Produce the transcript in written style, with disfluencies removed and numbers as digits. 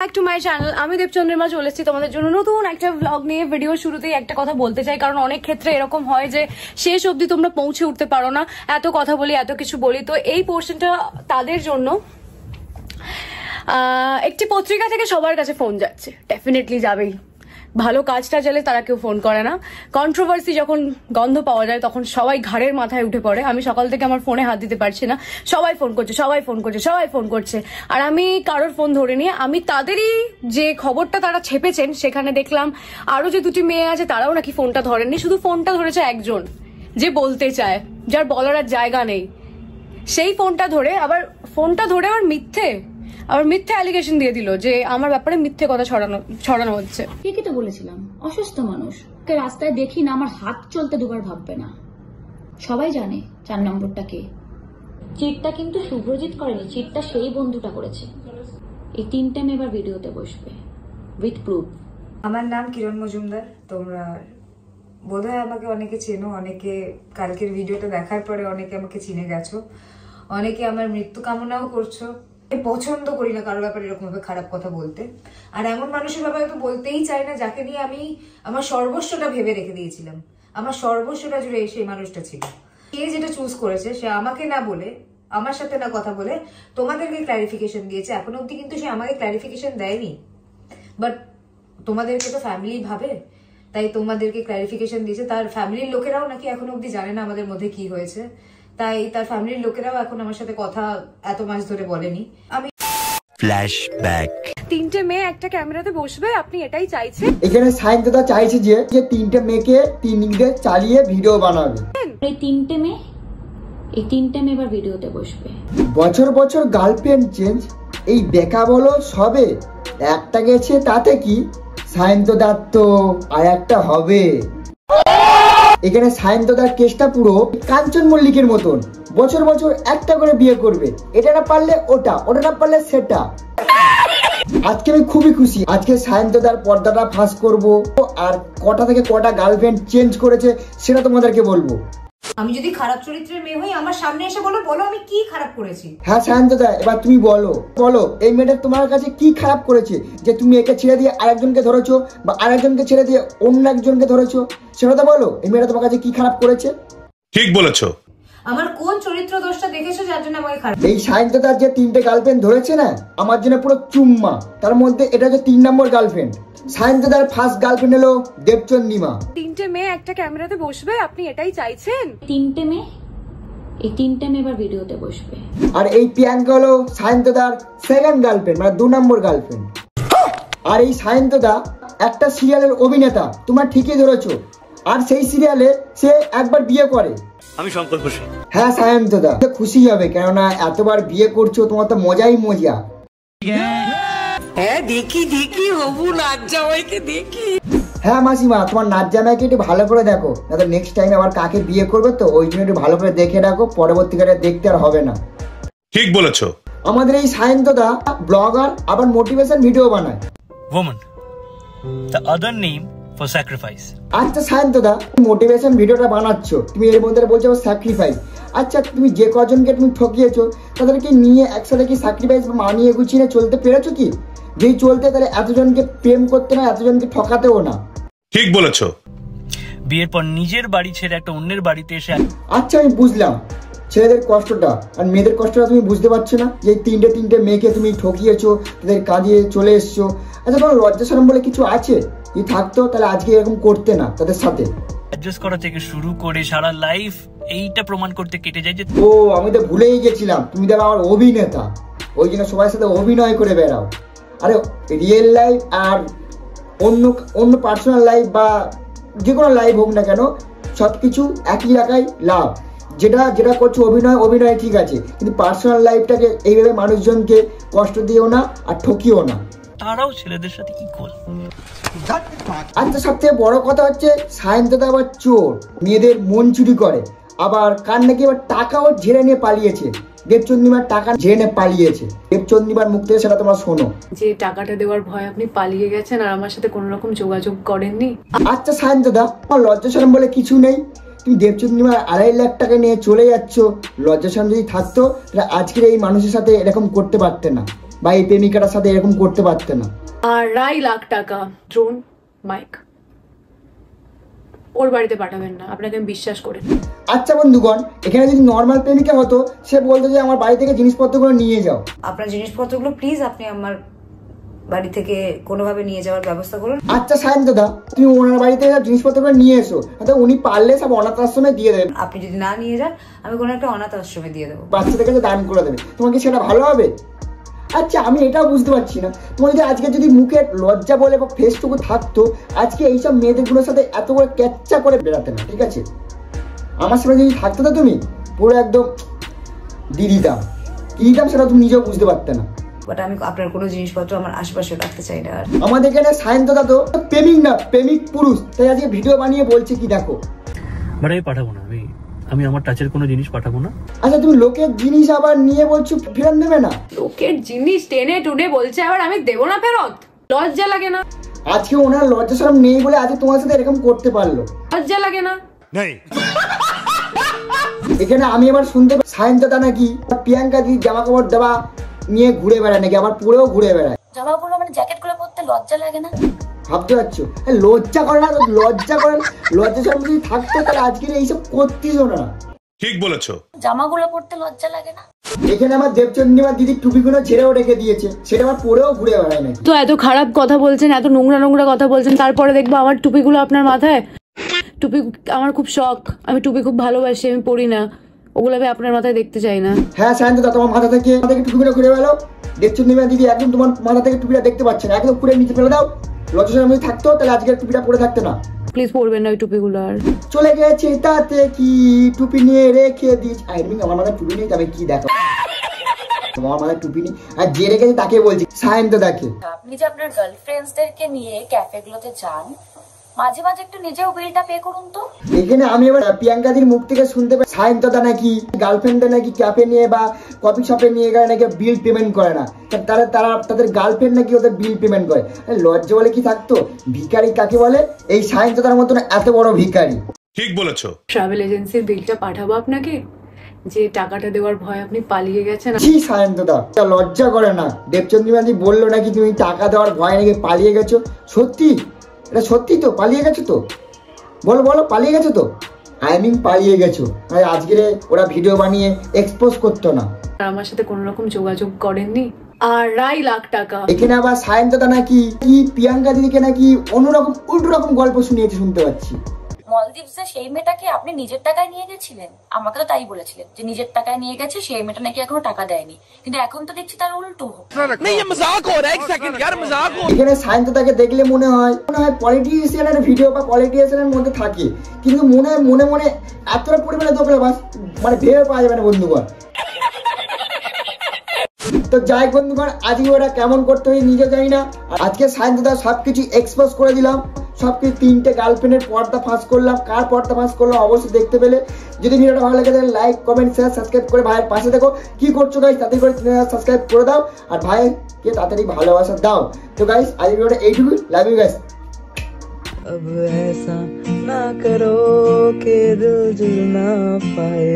Back to my channel. আমি দেবচন্দ্রিমা চলে এসেছি তোমাদের জন্য নতুন একটা ব্লগ নিয়ে। ভিডিও শুরুতেই একটা কথা বলতে চাই, কারণ অনেক ক্ষেত্রে এরকম হয় যে শেষ অবধি তোমরা পৌঁছে উঠতে পারো না। এত কথা বলি, এত কিছু বলি, তো এই পোর্শনটা তাদের জন্য। একটি পত্রিকা থেকে সবার কাছে ফোন যাচ্ছে, ডেফিনেটলি যাবেই। ভালো কাজটা চলে তারা কেউ ফোন করে না। কন্ট্রোভার্সি যখন গন্ধ পাওয়া যায় তখন সবাই ঘাড়ের মাথায় উঠে পড়ে। আমি সকাল থেকে আমার ফোনে হাত দিতে পারছি না, সবাই ফোন করছে, সবাই ফোন করছে, সবাই ফোন করছে, আর আমি কারোর ফোন ধরে নিয়ে আমি তাদেরই যে খবরটা তারা ছেপেছেন সেখানে দেখলাম আরো যে দুটি মেয়ে আছে তারাও নাকি ফোনটা ধরেননি। শুধু ফোনটা ধরেছে একজন, যে বলতে চায়, যার বলার আর জায়গা নেই, সেই ফোনটা ধরে আবার মিথ্যে অ্যালিগেশন দিয়ে দিল যে আমার ব্যাপারে মিথ্যে কথা ছড়ানো হচ্ছে। ঠিকই তো বলেছিলাম, অসুস্থ মানুষ, কে রাস্তায় দেখি না আমার হাত চলতে দুবার ভাববে না। সবাই জানে 4 নম্বরটা কে। চিটটা কিন্তু শুভ্রজিৎ করেনি, চিটটা সেই বন্ধুটা করেছে। এই 3টে মেয়ে এবার ভিডিওতে বসবে উইথ প্রুফ। আমার নাম কিরণ মজুমদার। তোমরা বোধহয় আমাকে অনেকে চেনো, অনেকে কালকের ভিডিওটা দেখার পরে অনেকে আমাকে চিনে গেছো, অনেকে আমার মৃত্যু কামনাও করছো। পছন্দ করি না কারোর ব্যাপারে এরকম ভাবে খারাপ কথা বলতে, আর এমন মানুষের ব্যাপারে তো বলতেই চাই না যাকে নিয়ে আমি আমার সর্বস্বটা ভেবে রেখে দিয়েছিলাম। আমার সর্বস্বটা জুড়ে সেই মানুষটা ছিল। কে যেটা চুজ করেছে সে আমাকে না বলে, আমার সাথে না কথা বলে তোমাদেরকে ক্ল্যারিফিকেশন দিয়েছে। এখনো অব্দি কিন্তু সে আমাকে ক্ল্যারিফিকেশন দেয়নি, বাট তোমাদেরকে তো ফ্যামিলি ভাবে, তাই তোমাদেরকে ক্ল্যারিফিকেশন দিয়েছে। তার ফ্যামিলির লোকেরাও নাকি এখনো অব্দি জানে না আমাদের মধ্যে কি হয়েছে, তাই তার ফ্যামিলির লোকেরাও এখন আমার সাথে কথা এত মাস ধরে বলেনি। আমি ফ্ল্যাশব্যাক। 3টে মেয়ে একটা ক্যামেরাতে বসবে, আপনি এটাই চাইছেন? এখানে সায়ন্তদা চাইছে যে 3টে মেয়েকে 3 দিকে চালিয়ে ভিডিও বানাবে। এই 3টে মেয়ে এবার ভিডিওতে বসবে। বছর বছর গার্লফ্রেন্ড চেঞ্জ, এই বেকা বলো সবে একটা গেছে, তাতে কি সায়ন্তদার তো আর একটা হবে। এখানে সায়ন্তদার কেসটা পুরো কাঞ্চন মল্লিকের মতন, বছর বছর একটা করে বিয়ে করবে, এটা না পারলে ওটা, ওটা না পারলে সেটা। আজকে আমি খুবই খুশি, আজকে সায়ন্তদার পর্দাটা ফাঁস করব, আর কটা থেকে কটা গার্লফ্রেন্ড চেঞ্জ করেছে সেটা তোমাদেরকে বলবো। আমি যদি খারাপ চরিত্রের মেয়ে হই আমার সামনে এসে বলো আমি কি খারাপ করেছি। হ্যাঁ সায়ন্তদা, এবার তুমি বলো এই মেয়েটা তোমার কাছে কি খারাপ করেছে যে তুমি একে ছেড়ে দিয়ে আরেকজনকে ধরেছো, বা আরেকজনকে ছেড়ে দিয়ে অন্য একজনকে ধরেছো, সেটা তো বলো। এই মেয়েটা তোমার কাছে কি খারাপ করেছে? ঠিক বলেছো। আমার কোন চরিত্র দোষটা দেখেছো যার জন্য আমাকে খারাপ? এই সায়ন্তদার যে 3টে গার্লফ্রেন্ড ধরেছে না, আমার জন্য পুরো চুম্মা। তার মধ্যে এটা হচ্ছে 3 নম্বর গার্লফ্রেন্ড। সায়ন্তদার ফার্স্ট গার্লফ্রেন্ড হলো দেবচন্দ্রিমা। 3টে মেয়ে একটা ক্যামেরাতে বসবে, আপনি এটাই চাইছেন? 3টে মেয়ে এবার ভিডিওতে বসবে। আর এই প্রিয়াঙ্কা হলো সায়ন্তদার সেকেন্ড গার্লফ্রেন্ড, মানে 2 নম্বর গার্লফ্রেন্ড। আর এই সায়ন্তদা একটা সিরিয়ালের অভিনেতা, তোমরা ঠিকই ধরেছো। আর সেই সিরিয়ালে সে একবার বিয়ে করে। আমি সংকল্প খুশি। হ্যাঁ সায়ন্তদা খুশি হবে, কেননা এতবার বিয়ে করছো, তোমার তো মজাই মজা। হ্যাঁ দেখি হবু নাচ জামাইকে দেখি। হ্যাঁ মাসিমা, তোমার নাচ জামাইকে একটু ভালো করে দেখো, না তো নেক্সট টাইম আবার কাকে বিয়ে করবে, তো ওই জন্য একটু ভালো করে দেখে রাখো, পরবর্তীকালে দেখতে আর হবে না। ঠিক বলেছো। আমাদের এই সায়ন্তদা ব্লগার, আবার মোটিভেশন ভিডিও বানায়। woman, the other name for sacrifice. আচ্ছা সায়ন্তদা, মোটিভেশন ভিডিওটা বানাচ্ছো, তুমি এর মধ্যে বলছো স্যাক্রিফাইস। আচ্ছা তুমি যে কজনকে তুমি ঠকিয়েছো তাদেরকে নিয়ে একসাথে কি স্যাক্রিফাইস মানিয়ে গুছিয়ে চলতে পেরেছো কি? যেই চলতে তাহলে এতজনকে প্রেম করতে না, এতজনকে ঠকাতেও না। ঠিক বলেছো। বিয়ের পর নিজের বাড়ি ছেড়ে একটা অন্যের বাড়িতে এসে। আচ্ছা আমি বুঝলাম ছেলেদের কষ্টটা, আর মেয়েদের কষ্টটা তুমি বুঝতে পারছো না, যে 3টে মেয়েকে তুমি ঠকিয়েছো, তাদের কাজে চলে এসছো। আচ্ছা তোমার লজ্জা শরম বলে কিছু আছে? যদি থাকতো তাহলে আজকে এরকম করতে না তাদের সাথে। অ্যাডজাস্ট করা থেকে শুরু করে সারা লাইফ এইটা প্রমাণ করতে কেটে যায় যে। ও আমি তো ভুলেই গেছিলাম, তুমি তো আমার অভিনেতা, ওই জন্য সবার সাথে অভিনয় করে বেড়াও। আরে রিয়েল লাইফ আর অন্য পার্সোনাল লাইফ বা যে কোনো লাইফ হোক না কেন, সবকিছু একই জায়গায় লাভ। যেটা করছো অভিনয় ঠিক আছে, কিন্তু পার্সোনাল লাইফটাকে এইভাবে মানুষজনকে কষ্ট দিও না আর ঠকিও না। তারাও ছেলেদের সাথে ইকুয়াল। আচ্ছা সব থেকে বড় কথা হচ্ছে সায়ন্তদা আবার চোর, মেয়েদের মন চুরি করে, আবার কার নাকি আবার টাকাও ঝেড়ে নিয়ে পালিয়েছে। দেবচন্দ্রিমার টাকা ঝেড়ে নিয়ে পালিয়েছে। দেবচন্দ্রিমার মুখ থেকে সেটা তোমরা শোনো, যে টাকাটা দেওয়ার ভয় আপনি পালিয়ে গেছেন আর আমার সাথে কোনো রকম যোগাযোগ করেননি। আচ্ছা সায়ন্তদা, আমার লজ্জা শরম বলে কিছু নেই, তুমি দেবচন্দ্রিমার 2.5 লাখ টাকা নিয়ে চলে যাচ্ছ। লজ্জা শরম যদি থাকতো তাহলে আজকের এই মানুষের সাথে এরকম করতে পারতে না। বা এই প্রেমিকাটার সাথে এরকম করতে পারতে না। 2.5 লাখ টাকা ড্রোন মাইক ওর বাড়িতে পাঠাবেন না, আপনাকে আমি বিশ্বাস করি। আচ্ছা বন্ধুগণ, এখানে যদি নর্মাল প্রেমিকা হতো সে বলতো যে আমার বাড়ি থেকে জিনিসপত্রগুলো নিয়ে যাও। আপনার জিনিসপত্রগুলো প্লিজ আপনি আমার বাড়ি থেকে কোনোভাবে নিয়ে যাওয়ার ব্যবস্থা করুন। আচ্ছা সায়ন দাদা, তুমি ওনার বাড়ি থেকে জিনিসপত্রগুলো নিয়ে এসো, উনি পারলে সব অনাথ আশ্রমে দিয়ে দেবেন। আপনি যদি না নিয়ে যান আমি কোনো একটা অনাথ আশ্রমে দিয়ে দেবো। বাচ্চাদের কাছে দান করে দেবে, তোমার কি সেটা ভালো হবে? আচ্ছা আমি এটাও বুঝতে পারছি না, তোমার যদি আজকে যদি মুখে লজ্জা বলে বা ফেসটুকু থাকতো, আজকে এইসব মেয়েদেরগুলোর সাথে এত করে ক্যাচ্চা করে বেড়াতে না, ঠিক আছে? আমার সাথে যদি থাকতো তো তুমি পুরো একদম দিয়ে দিতাম, কি দিতাম সেটা তুমি নিজেও বুঝতে পারতে না। বাট আমি আপনার কোনো জিনিসপত্র আমার আশেপাশে রাখতে চাই না। আর আমাদের এখানে সায়ন দাদা তো প্রেমিক না, প্রেমিক পুরুষ, তাই আজকে ভিডিও বানিয়ে বলছে কি দেখো। বাট আমি পাঠাবো না, আমি আমার টাচের কোনো জিনিস পাঠাবো না। আচ্ছা তুমি লোকের জিনিস আবার নিয়ে বলছো ফেরত দেবে না? লোকের জিনিস টেনে টুনে বলছে আবার আমি দেবো না ফেরত? লজ্জা লাগে না? আজকে ওনার লজ্জা শরম নেই বলে আজকে তোমার সাথে এরকম করতে পারলো, লজ্জা লাগে না? এখানে আমি আবার শুনতে পাই সায়ন দাদা নাকি প্রিয়াঙ্কা দিদির জামা কাপড় দেওয়া নিয়ে ঘুরে বেড়ায় নাকি, আবার পুরেও ঘুরে বেড়ায়। জামা পরলে মানে জ্যাকেট গুলো পরতে লজ্জা লাগে না? ভাবতে পারছো? লজ্জা করে না? লজ্জা করেন, লজ্জা শরম যদি থাকতো তাহলে আজকে এইসব করতেইও না। ঠিক বলেছো। জামাগুলো পরতে লজ্জা লাগে না? এখানে আমার দেবচন্দ্রিমা দিদির টুপিগুলো ছেড়েও রেখে দিয়েছে, সেটা আমার পরেও ঘুরে বেড়ায় নাকি। তো এত খারাপ কথা বলছেন, এত নোংরা নোংরা কথা বলছেন, তারপরে দেখবো আমার টুপিগুলো আপনার মাথায়। টুপি আমার খুব শখ, আমি টুপি খুব ভালোবাসি, আমি পরি না, ওগুলো আমি আপনার মাথায় দেখতে চাই না। হ্যাঁ সায়ন দাদা, তোমার মাথা থেকে টুপিগুলো ঘুরে বেড়ালো। দেবচন্দ্রিমা দিদি একদম তোমার মাথা থেকে টুপিটা দেখতে পাচ্ছে না, একদম পুরো নিচে ফেলে দাও। লজ্জা শরম যদি থাকতো তাহলে আজকের টুপিটা পরে থাকতে না। প্লিজ পরবেন না ওই টুপিগুলো আর। চলে গেছে তাতে কি, টুপি নিয়ে রেখে দিস। আমার মাথায় টুপি নেই, তবে কি দেখো আমার মাথায় টুপি নেই, আর যে রেখেছে তাকে বলছি সায়ন দাদাকে। আপনি যে আপনার গার্লফ্রেন্ডসদেরকে নিয়ে ক্যাফে গুলোতে যান, মাঝে মাঝে একটু নিজেও বিলটা পে করুন তো। এখানে আমি এবার প্রিয়াঙ্কাদির মুখ থেকে শুনতে পাই সায়ন দাদা নাকি গার্লফ্রেন্ডে নাকি ক্যাফে নিয়ে বা কফি শপে নিয়ে গেলে নাকি বিল পেমেন্ট করে না, তারা তাদের গার্লফ্রেন্ড নাকি ওদের বিল পেমেন্ট করে। লজ্জা বলে কি থাকতো? ভিখারি কাকে বলে? এই সায়ন দাদার মতন এত বড় ভিখারি। ঠিক বলেছো। ট্রাভেল এজেন্সির বিলটা পাঠাবো আপনাকে, যে টাকাটা দেওয়ার ভয় আপনি পালিয়ে গেছেন। ছি সায়ন দাদা, লজ্জা করে না? দেবচন্দ্রিমা দি বললো নাকি তুমি টাকা দেওয়ার ভয় নাকি পালিয়ে গেছো। সত্যি? এটা সত্যি তো? পালিয়ে গেছো তো? বলো বলো, পালিয়ে গেছো তো? আই মিন পালিয়ে গেছো, আজকে ওরা ভিডিও বানিয়ে এক্সপোজ করতো না। আমার সাথে কোনো রকম যোগাযোগ করেননি। 2.5 লাখ টাকা। এখানে আবার সায়ন দাদা নাকি কি প্রিয়াঙ্কা দিদিকে নাকি অন্যরকম উল্টো রকম গল্প শুনিয়েছে শুনতে পাচ্ছি। মলদ্বীপসে সেই মেয়েটাকে আপনি নিজের টাকায় নিয়ে গেছিলেন, আমাকে তো তাই বলেছিলেন যে নিজের টাকায় নিয়ে গেছে, সেই মেয়েটা নাকি এখনো টাকা দেয়নি, কিন্তু এখন তো দেখছি তার উল্টো। এখানে সায়ন দাদাকে দেখলে মনে হয় পলিটিশিয়ানের ভিডিও বা পলিটিশিয়ানের মধ্যে থাকে, কিন্তু মনে মনে এতটা পরিমাণে দোকলা বাস মানে ভেবে পাওয়া যাবে না বন্ধুগণ। তো যাই বন্ধুগণ, আজকে ওরা কেমন করতে হয় নিজে জানি না। আজকে সায়ন দাদা সবকিছু এক্সপোজ করে দিলাম, সবকিছু 3টে গার্লফ্রেন্ডের পর্দা ফাঁস করলাম। কার পর্দা ফাঁস করলাম অবশ্যই দেখতে পেলে। যদি ভিডিওটা ভালো লাগে তাহলে লাইক কমেন্ট শেয়ার সাবস্ক্রাইব করে ভাইয়ের পাশে দেখো। কি করছো গাইস? তাড়াতাড়ি করে সাবস্ক্রাইব করে দাও আর ভাইকে তাড়াতাড়ি ভালোবাসা দাও। তো গাইস আজকে ভিডিওটা এইটুকুই। Love you guys. अब ऐसा ना करो कि दिल जुड़ ना पाए।